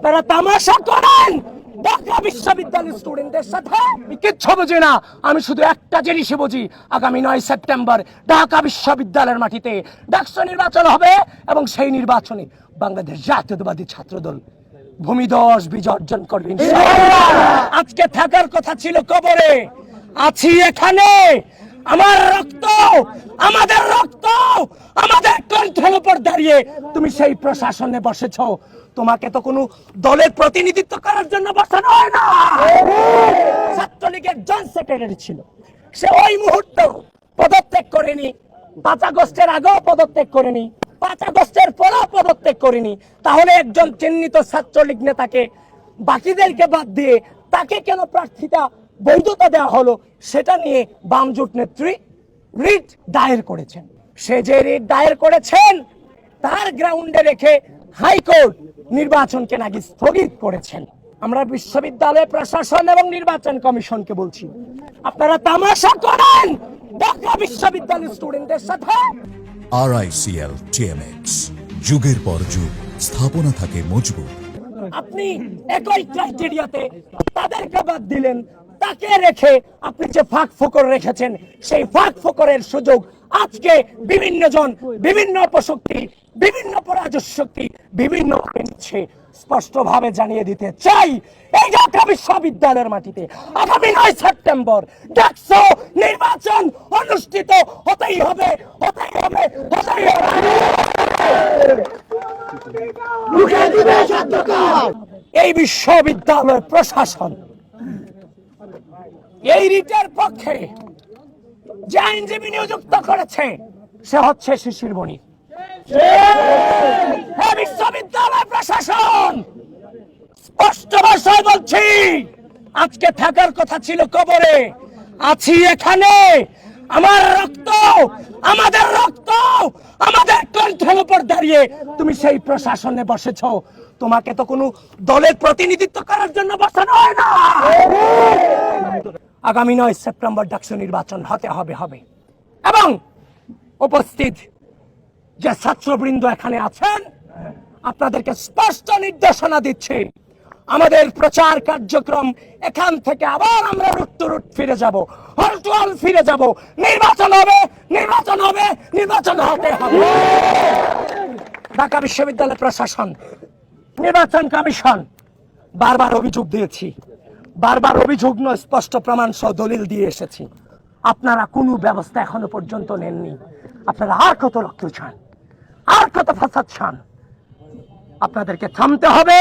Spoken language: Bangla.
আপনারা তামাশা করেন ঢাকা বিশ্ববিদ্যালয়ের স্টুডেন্টদের সাথে। কিচ্ছু বুঝি না, আমি শুধু একটা জিনিসই বুঝি, আগামী 9 সেপ্টেম্বর ঢাকা বিশ্ববিদ্যালয়ের মাটিতে ডাকসু নির্বাচন হবে এবং সেই নির্বাচনে বাংলাদেশ জাতীয়তাবাদী ছাত্রদল ভূমিধস বিজয় অর্জন করবে ইনশাআল্লাহ। আজকে থাকার কথা ছিল কবরে, আছি এখানে। আমার রক্ত, আমাদের রক্ত, আমাদের কণ্ঠের উপর দাঁড়িয়ে তুমি সেই প্রশাসনে বসেছো। তোমাকে তো কোনো দলের প্রতিনিধিত্ব করার জন্য বসানো হয় না। ছাত্রলীগের জন সেক্রেটারি ছিল, সে ওই মুহূর্তে পদত্যাগ করেনি, 5 আগস্টের আগেও পদত্যাগ করেনি, 5 আগস্টের পরেও পদত্যাগ করেনি। তাহলে একজন চিহ্নিত ছাত্রলীগ নেতাকে বাকিদেরকে বাদ দিয়ে তাকে কেন প্রার্থিতা বৈধতা দেওয়া হলো, সেটা নিয়ে বাম জোট নেত্রী রিট দায়ের করেছেন। সে যে রিট দায়ের করেছেন তার গ্রাউন্ডে রেখে হাইকোর্ট নির্বাচনকে নাকি স্থগিত করেছেন। আমরা বিশ্ববিদ্যালয় প্রশাসন এবং নির্বাচন কমিশনকে বলছি, আপনারা তামাশা করেন ঢাকা বিশ্ববিদ্যালয়ের স্টুডেন্টদের সাথে। RICL TMX, যুগের পর যুগ স্থাপনা থাকে মজবুত। আপনি একই ক্রাইটেরিয়াতে তাদেরকে বাদ দিলেন, তাকে রেখে আপনি যে ফাঁক ফোকর রেখেছেন সেই ফাঁক ফোকরের সুযোগ আজকে বিভিন্ন জন, বিভিন্ন অপশক্তি, বিভিন্ন পরাজশক্তি বিভিন্ন নিচ্ছে। স্পষ্টভাবে জানিয়ে দিতে চাই, এই ঢাকা বিশ্ববিদ্যালয়ের মাটিতে আগামী 9 সেপ্টেম্বর ডাকসু নির্বাচন অনুষ্ঠিত হতেই হবে, হতেই হবে, হতেই হবে। এই বিশ্ববিদ্যালয় প্রশাসন এই রিটের পক্ষে যে আইনজীবী নিযুক্ত করেছে সে হচ্ছে শিশির মণি। বিশ্ববিদ্যালয় প্রশাসন স্পষ্ট ভাষায় বলছি, আজকে থাকার কথা ছিল কবরে, আছি এখানে। আমার রক্ত, আমাদের রক্ত, আমাদের কণ্ঠের উপর দাঁড়িয়ে তুমি সেই প্রশাসনে বসেছো। তোমাকে তো কোনো দলের প্রতিনিধিত্ব করার জন্য বসানো হয় না। আগামী 9 সেপ্টেম্বর ডাকসু নির্বাচন হতে হবে এবং উপস্থিত যে ছাত্রবৃন্দ এখানে আছেন আপনাদেরকে স্পষ্ট নির্দেশনা দিচ্ছে, আমাদের প্রচার কার্যক্রম এখান থেকে আবার আমরা রুট টু রুট ফিরে যাব, হল টু হল ফিরে যাব। নির্বাচন হবে, নির্বাচন হবে, নির্বাচন হতে হবে। ঢাকা বিশ্ববিদ্যালয় প্রশাসন, নির্বাচন কমিশন বারবার অভিযোগ দিয়েছি, বারবার অভিযোগ নয় স্পষ্ট প্রমাণ সহ দলিল দিয়ে এসেছি। আপনারা কোনো ব্যবস্থা এখনো পর্যন্ত নেননি। আপনারা আর কত রক্ত চান, আর কত ফাসাদ চান? আপনাদেরকে থামতে হবে।